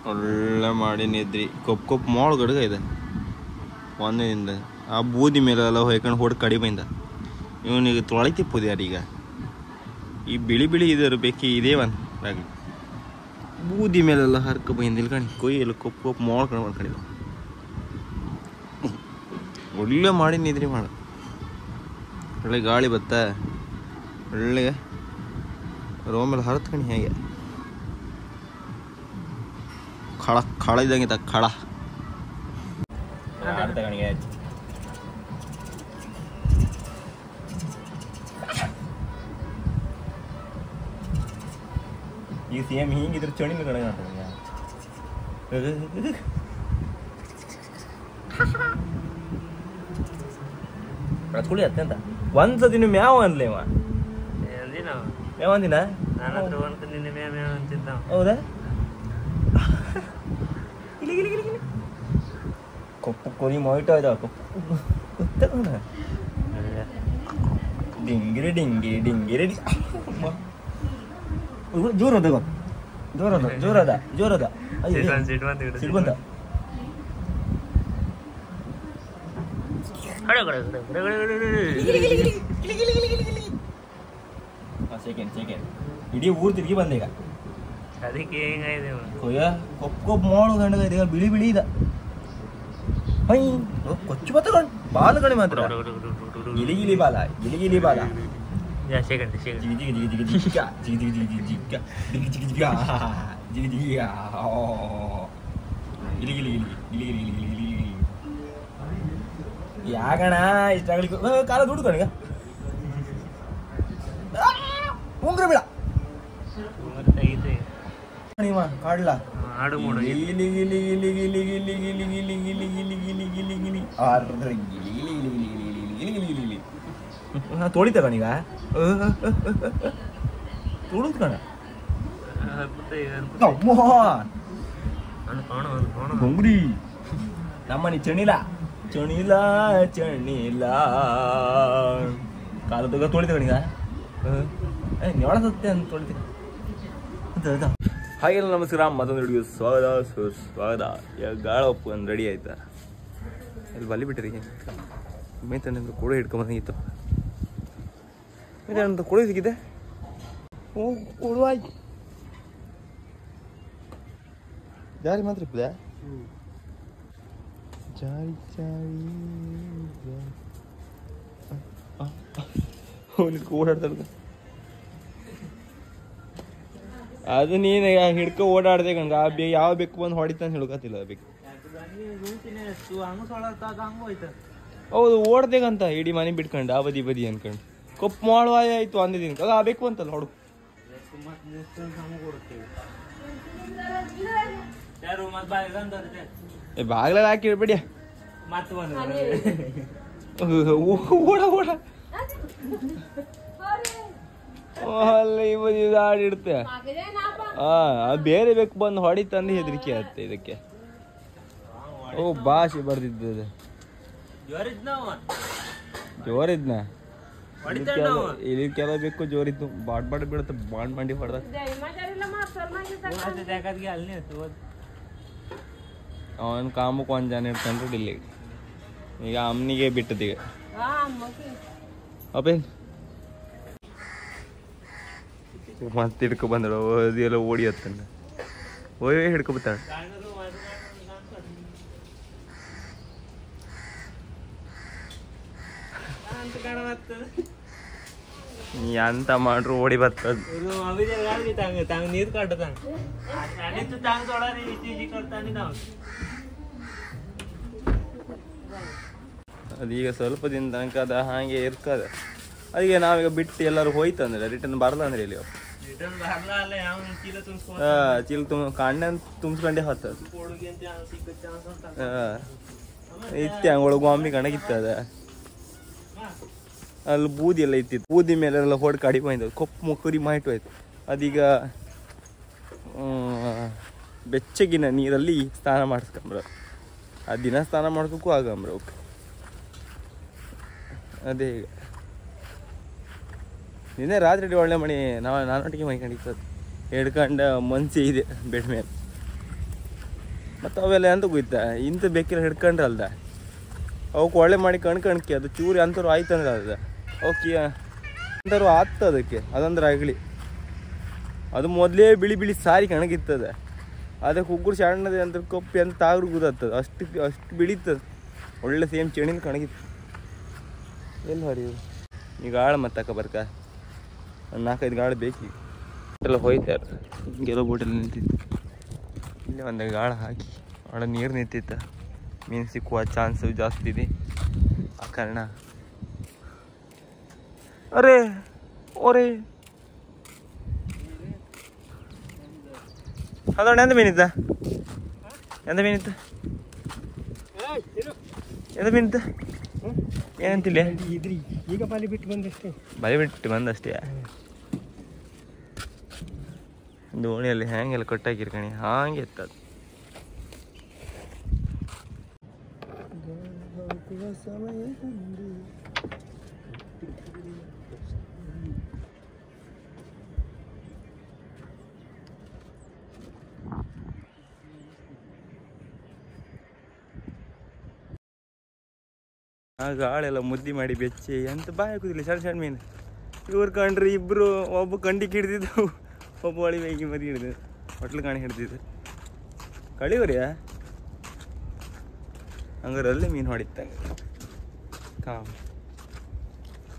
ಒಳ್ಳೆ ಮಾಡಿ ನಿದ್ರಿ ಕೊಪ್ಪು ಮೋಳ ಗಡ್ಗ ಇದೆ ಒಂದಿನಿಂದ ಆ ಬೂದಿ ಮೇಲೆಲ್ಲ ಹೊಯ್ಕೊಂಡು ಹೊಡ್ ಕಡಿ ಬಂದ ಇವನಿಗೆ ತೊಳಿತಿಪ್ಪದು ಯಾರೀಗ ಈ ಬಿಳಿ ಇದರು ಬೇಕಿ ಇದೇ ಒಂದು ರಾಗಿ ಬೂದಿ ಮೇಲೆಲ್ಲ ಹರ್ಕ ಬಂದಿಲ್ಲ ಕಣಿ ಕೊಯ್ಯಲ್ಲ ಕೊಪ್ಪು ಮೋಳ ಕಣ್ ಮಾಡ್ಕೊಂಡಿದ್ದ ಒಳ್ಳೆ ಮಾಡಿ ನಿದ್ರಿ ಮಾಡ ಒಳ್ಳೆ ಗಾಳಿ ಬತ್ತ ಒಳ್ಳೆ ರೋಮೆಲ್ಲ ಹರತ್ಕಣಿ ಹೇಗೆ ಖಳ ಇದ್ದಂಗೆ ಖಳ ತಗಣಿಗೆ ಈಗ ಸೇಮ್ ಹಿಂಗಿದ್ರೆ ಚಣಿನ ಕಡೆ ರತ್ಕುಳಿ ಅತ್ಯಂತ ಒಂದ್ಸತಿ ನೀವು ಮ್ಯಾವ ಅನ್ಲೇವ ಮ್ಯಾವ ಅಂದಿನ ಹೌದಾ ಕೊಪ್ಪು ಕೊನಿ ಮೊಯ್ಟೋ ಇದಾವ ಕೊಪ್ಪು ಡಿಂಗಿರಿ ಡಿಂಗಿರಿ ಡಿಂಗಿರಿ ಜೋರದ ಜೋರದ ಜೋರದ ಜೋರದ ಸಿಡ್ಬಂತ ಸೆಕೆಂಡ್ ಇಡೀ ಊರ್ ತಿರುಗಿ ಬಂದ ಈಗ ಅದಕ್ಕೆ ಹೆಂಗಾಗಿದೆ ಕೊಯ್ಯ ಕೊಪ್ಪು ಮೋಳು ಗಂಡ ಈಗ ಬಿಳಿ ಇದ ಹೈ ಕೊಚ್ಚು ಬತ್ತ ಬಾಲು ಕಣಿ ಮಾತ್ರ ಗಿಲಿ ಬಾಲ ಸೆಕೆಂಡ್ ಯಾಕಣ ಇಷ್ಟ ಕಾಲ ದುಡ್ಡು ಕಣಿಗ ಉಂಗ್ರ ಬಿಡ ಕಾಡ್ಲಾ ತೋಳಿತ ಕಣೀಗ ತೋಳುದ್ ಕಣ ಬೊಂಗುಡಿ ನಮ್ಮನಿ ಚಣಿಲ ಕಾಲ ತಗ ತೋಳಿತ ಕಣೀಗ ನೆವಳ ಸತ್ತೆ ಅಂತ ತೊಳಿತ ಹಾಗೆಲ್ಲ ನಮಸ್ಕಾರ ಮತ್ತೊಂದು ವಿಡಿಯೋ ಸ್ವಾಗತ ಗಾಳಪ್ಪು ಒಂದು ರೆಡಿ ಆಯ್ತಾ ಇಲ್ಲಿ ಬಲಿ ಬಿಟ್ಟಿರಿ ಮೇತನಿಂದ ಕೂಡ ಹಿಡ್ಕೊಂಬಂದಿತ್ತು ಮೇತನಂತ ಕೂಡ ಸಿಕ್ಕಿದೆ ಓ ಕೊಡುವಾಯ್ತು ಜಾರಿ ಮಾತ್ರ ಇಪ್ಪದೆ ಜಾರಿ ಅವನಿಗೆ ಓಡಾಡ್ತಾಡ ಅದು ನೀನು ಹಿಡ್ಕೊ ಓಡಾಡ್ದೆ ಕಣ್ಗ ಯಾವ ಬೆಕ್ಕು ಬಂದು ಹೊಡಿತಾನೆ ಹಿಡ್ಕತಿಲ್ಲ ಬೇಕು ಹೌದು ಓಡ್ದೇಗಂತ ಇಡೀ ಮನೆ ಬಿಟ್ಕೊಂಡು ಆ ಬದಿ ಅನ್ಕೊಂಡು ಕೊಪ್ಪು ಮಾಡುವಾಯ ಆಯ್ತು ಅಂದಿದ್ದೀನಿ ಆ ಬೇಕು ಅಂತಲ್ಲ ಹೊಡು ಬಾಗ್ಲ ಹಾಕಿ ಇಡ್ಬೇಡಿ ಓಡ ಅಲ್ಲ ಈ ಬದಿ ಆಡಿಡ್ತೆ ಬೇರೆ ಬೇಕು ಬಂದು ಹೊಡಿತಂದು ಹೆದರಿಕೆ ಆಗುತ್ತೆ ಇದಕ್ಕೆ ಓ ಭಾಷೆ ಬರ್ದಿದ್ದು ಜೋರಿದ್ನ ಇದಕ್ಕೆಲ್ಲ ಬೇಕು ಜೋರಿದ್ದು ಬಾಡ್ ಬಿಡುತ್ತೆ ಬಾಂಡ್ ಮಂಡಿ ಹೊಡೆದ ಅವನ್ ಕಾಮಕ್ಕೆ ಒಂದ್ ಜನ ಇಡ್ಕೊಂಡ್ರು ಡಿಲ್ಲಿ ಈಗ ಅಮ್ಮನಿಗೆ ಬಿಟ್ಟದೀಗ ಅಪ್ಪೇನ್ ಮತ್ತೆ ಹಿಡ್ಕೊ ಬಂದಳು ಅದೆಲ್ಲ ಓಡಿ ಹತ್ತಂಡ ಓಯ್ ಹಿಡ್ಕೊ ಬತ್ತಾಳ ನೀ ಅಂತ ಮಾಡ್ರು ಓಡಿ ಬರ್ತದ ನೀರು ಕಾಟದ ಅದೀಗ ಸ್ವಲ್ಪ ದಿನ ತನಕ ಅದ ಹಾಗೆ ಇರ್ಕದ ಅದಕ್ಕೆ ನಾವೀಗ ಬಿಟ್ಟು ಎಲ್ಲರೂ ಹೋಯ್ತಂದ್ರೆ ರಿಟರ್ನ್ ಬರಲ್ಲ ಅಂದ್ರೆ ಇಲ್ಲಿ ಚೀಲ ಕಾಂಡ ತುಂಬಿಸ್ಕೊಂಡೆ ಹತ್ತದ ಇತ್ತೆ ಹಂಗೊಳಗೆ ಒಮ್ಮೆ ಕಣಗಿತ್ತದ ಅಲ್ಲಿ ಬೂದಿ ಎಲ್ಲ ಇತ್ತಿತ್ತು ಬೂದಿ ಮೇಲೆಲ್ಲ ಹೊಡ್ ಕಡಿ ಬಂದವು ಕೊಪ್ಪು ಮುಕ್ಕುರಿ ಮಾಹಿಟ್ಟು ಆಯ್ತು ಅದೀಗ ಬೆಚ್ಚಗಿನ ನೀರಲ್ಲಿ ಸ್ನಾನ ಮಾಡಿಸ್ಕೊಂಬ್ರ ಆ ದಿನ ಸ್ನಾನ ಮಾಡ್ಕೋಕ್ಕೂ ಆಗಂಬ್ರ ಓಕೆ ಅದೇ ಈಗ ನಿನ್ನೆ ರಾತ್ರಿ ಒಳ್ಳೆ ಮಣಿ ನಾನೊಟ್ಟಿಗೆ ಮೈಕೊಂಡಿತ್ತು ಹಿಡ್ಕೊಂಡು ಮನ್ಸಿ ಇದೆ ಬೆಡ್ ಮೇಲೆ ಮತ್ತು ಅವೆಲ್ಲ ಎಂತ ಗೊತ್ತ ಇಂಥ ಬೇಕಿಲ್ಲ ಹಿಡ್ಕೊಂಡ್ರೆ ಅಲ್ದ ಅವಕ್ಕೆ ಒಳ್ಳೆ ಮಾಡಿ ಕಣ್ಕಿ ಅದು ಚೂರಿ ಅಂಥವ್ರು ಆಯ್ತಂದ್ರೆ ಅದ ಅವಕ್ಕೆ ಅಂಥವ್ರು ಆಗ್ತದೆ ಅದಕ್ಕೆ ಅದಂದ್ರೆ ಆಗಲಿ ಅದು ಮೊದಲೇ ಬಿಳಿ ಸಾರಿ ಕಣಗಿರ್ತದೆ ಅದಕ್ಕೆ ಉಗುರು ಸಣ್ಣದೆ ಅಂತ ಕಪ್ಪಿ ಅಂತ ತಾಗ್ರು ಗುದಾಗ್ತದೆ ಅಷ್ಟು ಬಿಳಿತದೆ ಒಳ್ಳೆ ಸೇಮ್ ಚೆಣಿನ ಕಣಗಿತ್ತು ಎಲ್ಲಿ ಹೊರಿ ಈಗ ಆಳು ಮತ್ತೆ ಬರ್ಕ ಒಂದು 4-5 ಗಾಳ ಬೇಕೀಗ ಎಲ್ಲ ಹೋಯ್ತಾರೆ ಹಿಂಗೆಲ್ಲ ಬೋಟೆಲ್ಲ ನಿಂತಿತ್ತು ಇಲ್ಲೇ ಒಂದು ಗಾಳ ಹಾಕಿ ಒಳ್ಳೆ ನೀರು ನಿಂತಿತ್ತು ಮೀನು ಸಿಕ್ಕುವ ಚಾನ್ಸು ಜಾಸ್ತಿ ಇದೆ ಆ ಕಾರಣ ಅರೆ ಓರೇ ಅದಣ್ಣ ಎಂತ ಮೀನಿತ್ತ ಎಂತ ಮೀನಿತ್ತು ಎಂತ ಮೀನಿತ್ತು ಏನಂತಿಲ್ಲ ಈಗ ಬಲಿ ಬಿಟ್ಟು ಬಂದಷ್ಟೇ ದೋಣಿಯಲ್ಲಿ ಹ್ಯಾಂಗೆಲ್ಲ ಕೊಟ್ಟಾಕಿರ್ಕಣಿ ಹಾಗೆ ಎತ್ತದು ಆ ಗಾಳೆಲ್ಲ ಮುದ್ದಿ ಮಾಡಿ ಬೆಚ್ಚಿ ಎಂತ ಬಾಯಿ ಹಾಕುದಿಲ್ಲ ಸಣ್ಣ ಮೀನು ಇವ್ರು ಕಂಡ್ರೆ ಇಬ್ಬರು ಒಬ್ಬ ಕಂಡಿಗೆ ಹಿಡ್ದಿದ್ದು ಒಬ್ಬ ಹೊಳಿ ಬೇಗಿ ಮದಿ ಹಿಡಿದು ಹೊಟ್ಲು ಕಾಣಿ ಹಿಡ್ದಿದ್ದು ಕಳಿವ್ರಿಯ ಹಂಗಾರೆ ಅಲ್ಲೇ ಮೀನು ಹೊಡಿತಂಗೆ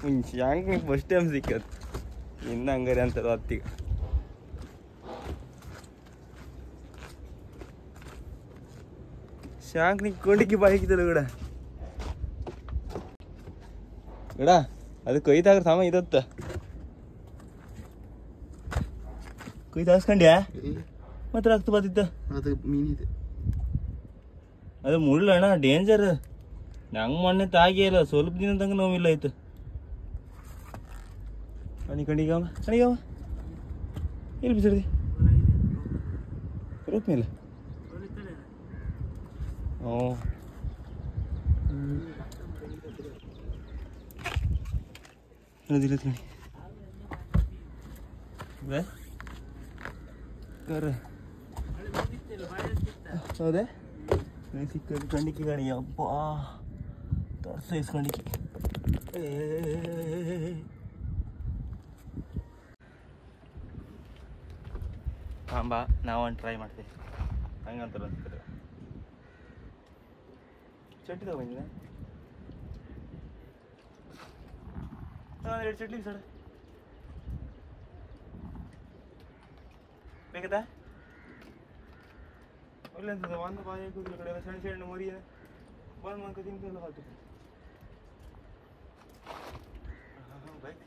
ಮುಂಚೆ ಹಂಗೆ ಫಸ್ಟ್ ಟೈಮ್ ಸಿಕ್ಕದು ಇನ್ನು ಹಂಗಾರೆ ಅಂತಾರೆ ಹೊತ್ತಿಗೆ ಶಾಂಕ್ ನೀ ಕೊಂಡಿಗೆ ಬಾಯಿ ಹಾಕಿದಲ್ಲ ಗಡ ಗಡ ಅದು ಕೊಯ್ದಾಗ್ರ ಸಾಮ ಇದತ್ತ ಕೊಯ್ದು ಹಾಸ್ಕೊಂಡ್ಯಾ ಮತ್ತೆ ರಕ್ತ ಬತ್ತಿತ್ತ ಅದು ಮೀನಿದೆ ಅದು ಮುಳ್ಳಣ್ಣ ಡೇಂಜರ್ ನಂಗೆ ಮೊನ್ನೆ ತಾಗಿಯಲ್ಲ ಸ್ವಲ್ಪ ದಿನ ತನಕ ನೋವಿಲ್ಲ ಆಯ್ತು ಕಣಿಗವ ಎಲ್ಲಿ ಬಿಸಿಡ್ದಿ ರೋಪ್ ಮೇಲೆ ಓ ಇರತ್ಕಣಿ ಕರ ಹೌದೇ ಸಿಕ್ಕದು ಕಂಡಿಕೆ ಗಾಡಿ ಅಪ್ಪ ಸೈಜ್ ಕಂಡಿಕೆ ಹಾಂ ಬಾ ನಾವೊಂದು ಟ್ರೈ ಮಾಡ್ತೀವಿ ಹಂಗಂತಾರ ಅನ್ಸ್ತಾರೆ ಚಟ್ನಿ ತಗೊಂಡಿದ್ದೆ ಎರಡು ಚಟ್ನಿ ಸರ್ ಬೇಕತ್ತಾ ಒಳ್ಳೆ ಅಂತದ ಒಂದು ಬಾಯಿ ಕೂದಲು ಕಡೆ ಸಣ್ಣ ಸಣ್ಣ ಮರಿ ಬಂದು ಮಂಕ ತಿಂತೆಲ್ಲ ಹಾಕಿ ಬೈಕ್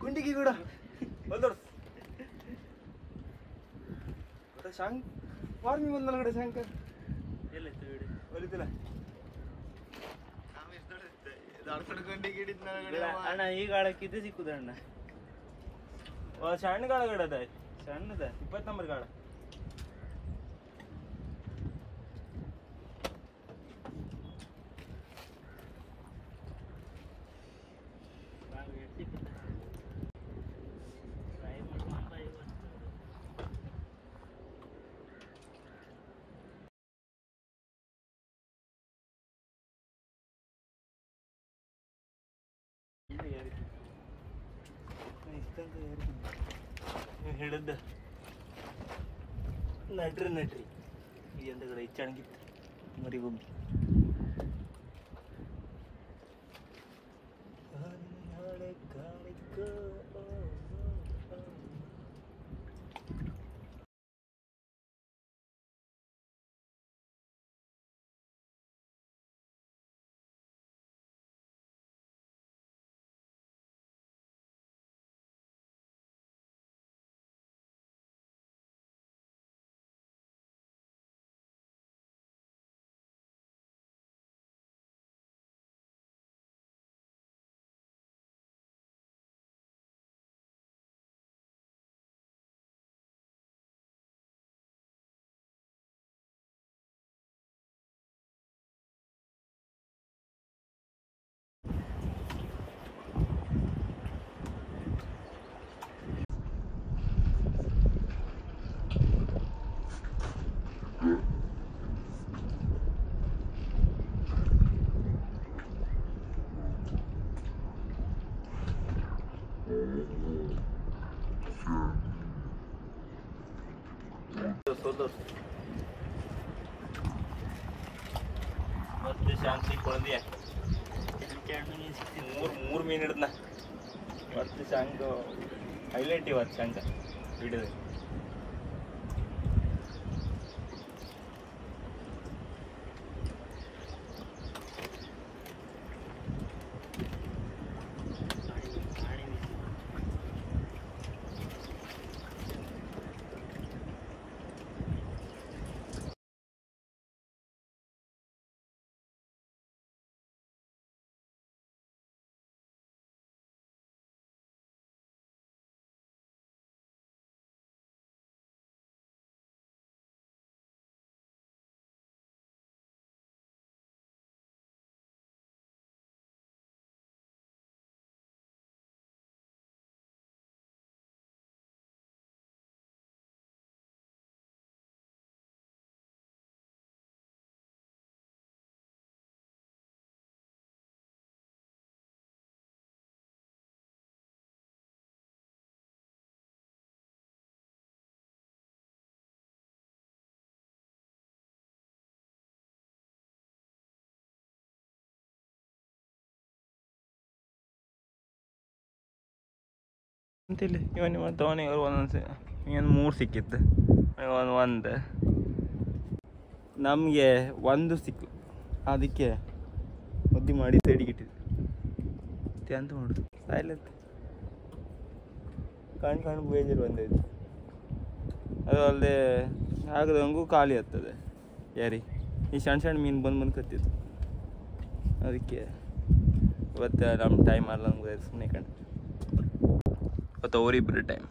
ಗುಂಡಿಗೆ ಕೂಡ ಬಂದೋಡು ಶಂಕ್ ವಾರ್ಮಿ ಬಂದಲ್ಲ ಕಡೆ ಶಂಕರ್ ಒಲಿತಿಲ್ಲ ಅಣ್ಣ ಈ ಗಾಳಕ್ಕಿದ್ದು ಸಿಕ್ಕುದ ಅಣ್ಣ ಸಣ್ಣ ಗಾಳ ಗಡದ ಸಣ್ಣದ 20 ನಂಬರ್ ಗಾಳ ಹೇಳಿದ್ದ ನಟ್ರಿ ಎಂದಗಡೆ ಚಣಗಿತ್ತು ಮರಿಗೊಮ್ಮೆ ಶಾಂತಿ ಸಿಕ್ಕೊಂಡಿ ಮೂರು ಮೀನು ಹಿಡ್ದನ ಇವತ್ತು ಶಂಕ ಹೈಲೈಟ್ ಇವತ್ತು ಶಂಕ ಹಿಡಿದು ಅಂತಿಲ್ಲ ಇವನ್ ಇವತ್ತು ಅವನಿಗೆ ಒಂದೊಂದು ಏನು 3 ಸಿಕ್ಕಿತ್ತು ಒಂದು ನಮಗೆ ಒಂದು ಸಿಕ್ಕು ಅದಕ್ಕೆ ಮುದ್ದೆ ಮಾಡಿ ಸೈಡಿಗಿಟ್ಟಿದ್ದು ಅಂತ ಮಾಡೋದು ಸಾಯ್ಲತ್ತು ಕಣ್ಣು ಬೇಜಾರು ಬಂದೈತೆ ಅದು ಅಲ್ಲದೆ ಆಗದಂಗೂ ಖಾಲಿ ಆಗ್ತದೆ ಯಾರಿ ಈ ಸಣ್ಣ ಮೀನು ಬಂದು ಕತ್ತಿದ್ದು ಅದಕ್ಕೆ ಇವತ್ತು ನಮ್ಮ ಟೈಮ್ ಅಲ್ಲ ನಮ್ಗೆ ಸುಮ್ಮನೆ ಕಣ್ಣು ಇವತ್ತು ಅವರಿಬ್ಬರು ಟೈಮ್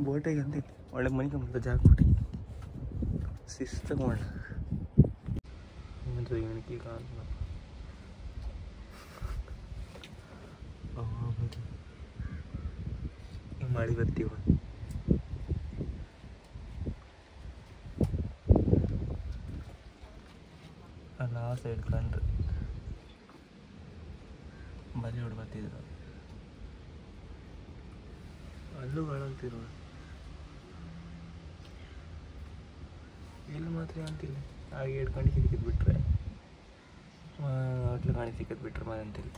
ಬೋಟಿಗೆ ಅಂತ ಒಳ್ಳೆ ಮನೆಗೆ ಮತ್ತೆ ಜಾಗ ಕೊಟ್ಟು ಶಿಸ್ತಾಗ ಮಾಡಿ ಇವನಿಗೆ ಮಾಡಿ ಬರ್ತೀವ ಅಲ್ಲ ಆ ಸೈಡ್ ಕಂಡ್ರೆ ಬಲಿ ಹೊಡ್ ಬರ್ತಿದ್ರು ಅಲ್ಲೂ ಕಾಣಂತಿರೋ ಇಲ್ಲಿ ಮಾತ್ರ ಅಂತಿಲ್ಲ ಹಾಗೆ ಹಿಡ್ಕೊಂಡು ಸಿಕ್ಕಿದ್ ಬಿಟ್ರೆ ಹೋಟ್ಲು ಕಾಣಿ ಸಿಕ್ಕದ್ ಬಿಟ್ರೆ ಮನೆ ಅಂತಿಲ್ಲ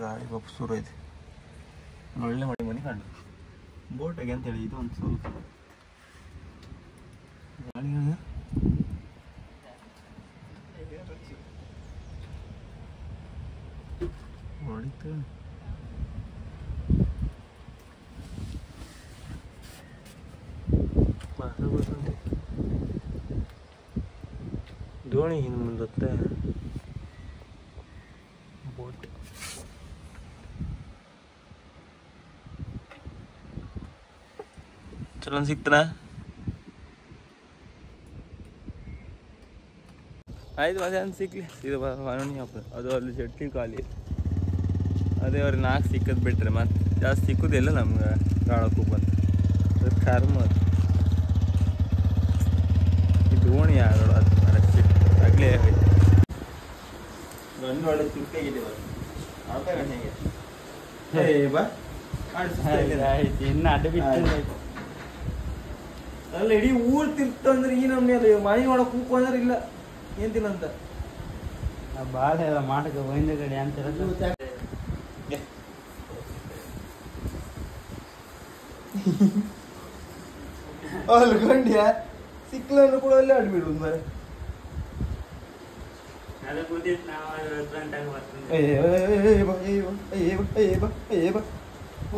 ಗಾಳಿ ಬಪ್ಪು ಸುರು ಐತೆ ಒಳ್ಳೆ ಮಾಡಿ ಮನೆ ಕಂಡು ಬೋಟಾಗೆ ಅಂತೇಳಿ ಇದು ಒಂದು ಸ್ವಲ್ಪ ಗಾಳಿ ಹೊಡಿತು ದೋಣಿ ಹಿಂದೆ ಮುಂದತ್ತೆ ಬೋಟ್ ಚಲೋ ಸಿಕ್ತನ ಆಯ್ತು ಅದೇ ಅಂತ ಸಿಕ್ಲಿ ಇದು ವಾಣಿ ಹಬ್ಬ ಅದು ಅಲ್ಲಿ ಚಟ್ನಿ ಖಾಲಿ ಅದೇ ಅವ್ರಿಗೆ 4 ಸಿಕ್ಕದ್ ಬಿಟ್ರೆ ಮತ್ತೆ ಜಾಸ್ತಿ ಸಿಕ್ಕುದಿಲ್ಲ ನಮ್ಗೆ ಗಾಳಕ್ಕೂ ಬಂದು ಅದು ಕರ್ಮ ಅದು ಈ ದೋಣಿ ಆಗೋಳು ಅದು ಆಗಲೇ ಹೋಯ್ತು ಗಂಡು ಒಳ್ಳೆ ಸಿಕ್ಕಾಗಿದೆ ಅರ್ಧ ಗಂಟೆಗೆ ಬಾ ಇನ್ನು ಅಡ್ಡ ಬಿಟ್ಟು ಅಲ್ಲ ಇಡೀ ಊರು ತಿರ್ತಂದ್ರೆ ಈ ನಮ್ಗೆ ಅದು ಮನೆ ಒಳಗೆ ಕೂಕು ಅಂದ್ರೆ ಇಲ್ಲ ಏನ್ತಿಲ್ಲ ಅಂತ ಭಾಳ ಮಾಡಕ್ಕೆ ಹಿಂದಗಡೆ ಅಂತಿರ ಅಲ್ಲಿ ಗಂಡ್ಯ ಸಿಕ್ಲನ್ನು ಕೂಡ ಅಲ್ಲೇ ಆಡ್ಬಿಡುದು ಮರೆ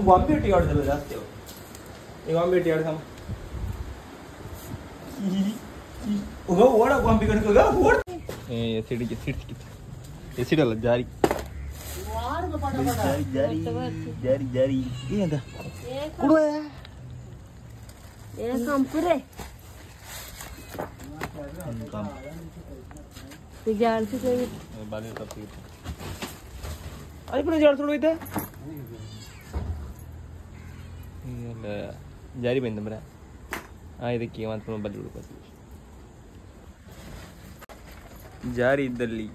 ಬಾಂಬೆ ಒಟ್ಟಿಗೆ ಆಡುದಿಲ್ಲ ಜಾಸ್ತಿ ಅವು ಈಗ ಬಾಂಬೆ ಒಟ್ಟಿಗೆ ಆಡ್ಕಮ್ಮ ಓಡ ಬಾಂಬೆ ಕಣ್ಕೋಗ ಓಡ ಎಸಿಡಿಗೆ ಎಸಿಡಲ್ಲ ಜಾರಿ ಜಾರಿ ಜಾರಿ ಜಾರಿ ಏನಂತ ಕೊಡುವ ಜಾರಿ ಬಂದ ಮರ ಇದಕ್ಕೆ ಮಾತ್ರ ಬಲಿ ಹುಡುಕೋದು ಜಾರಿ ಇದ್ದಲ್ಲಿ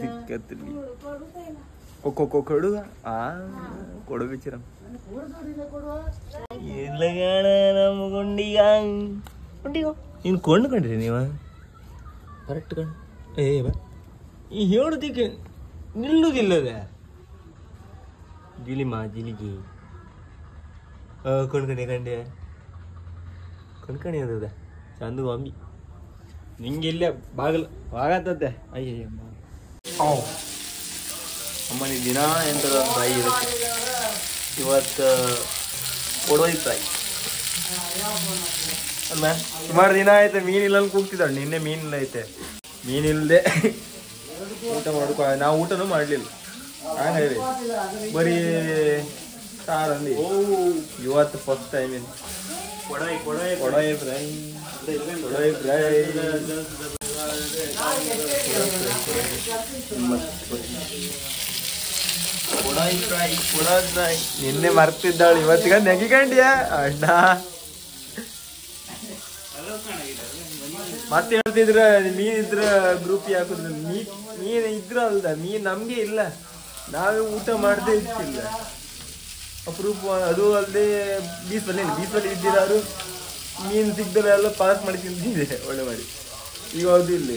ದಿಕ್ಕತ್ತಲ್ಲಿ ಕೊಡುಗ ಕೊಡು ಬಿಚ್ಚಿರ ಇಲ್ಲ ಗಣ ನಮ್ಮ ಗುಂಡಿಗ ನೀನು ಕೊಂಡ್ಕೊಂಡ್ರಿ ನೀವ ಕರೆಕ್ಟ್ ಕಣ್ ಬಾ ಈ ಹೇಳುದಕ್ಕೆ ನಿಲ್ಲುದಿಲ್ಲದೆ ಜಿಲಿಗಿ ಕೊಂಡ್ಕಣಿ ಅದ ಚಂದ ಅಂಬಿ ನಿಂಗೆ ಇಲ್ಲೇ ಬಾಗತ್ತದ್ದೆ ಅಯ್ಯ ಅಮ್ಮನಿ ದಿನ ಎಂಥದ ಫ್ರೈ ಇರುತ್ತೆ ಇವತ್ತು ಕೊಡೋಯ್ ಫ್ರೈ ಅಲ್ಲ ಸುಮಾರು ದಿನ ಆಯ್ತು ಮೀನಿಲ್ಲ ಕೂಗ್ತಿದ್ದಾಳೆ ನಿನ್ನೆ ಮೀನಿಲ್ಲ ಐತೆ ಮೀನಿಲ್ಲದೆ ಊಟ ಮಾಡ್ಕೊ ನಾವು ಊಟನೂ ಮಾಡಲಿಲ್ಲ ಹಾಗಾಗಿ ಬರೀ ಸಾರಲ್ಲಿ ಇವತ್ತು ಫಸ್ಟ್ ಟೈಮ್ ಏನು ಕೊಡೋಯ್ ಫ್ರೈ ನಿನ್ನೆ ಮರ್ತಿದ್ದಾಳು ಇವತ್ತಿಗ ನೆಗಿಕಂಡ್ಯ ಅಣ್ಣ ಮತ್ತೆ ಹೇಳ್ತಿದ್ರ ಮೀನ್ ಇದ್ರ ಗ್ರೂಪ್ ಹಾಕುದ್ರ ಮೀನ್ ಇದ್ರ ಅಲ್ದ ಮೀನ್ ನಮ್ಗೆ ಇಲ್ಲ ನಾವೇ ಊಟ ಮಾಡದೇ ಇರ್ತಿಲ್ಲ ಅಪರೂಪ ಅದು ಅಲ್ಲದೆ ಬೀಸಲ್ಲಿ ಇದ್ದಿರಾರು ಮೀನ್ ಸಿಗ್ದಲ್ಲ ಎಲ್ಲ ಪಾಸ್ ಮಾಡಿ ತಿಂತಿದೆ ಒಳ್ಳೆ ಮಾಡಿ ಈಗ ಅದು ಇಲ್ಲ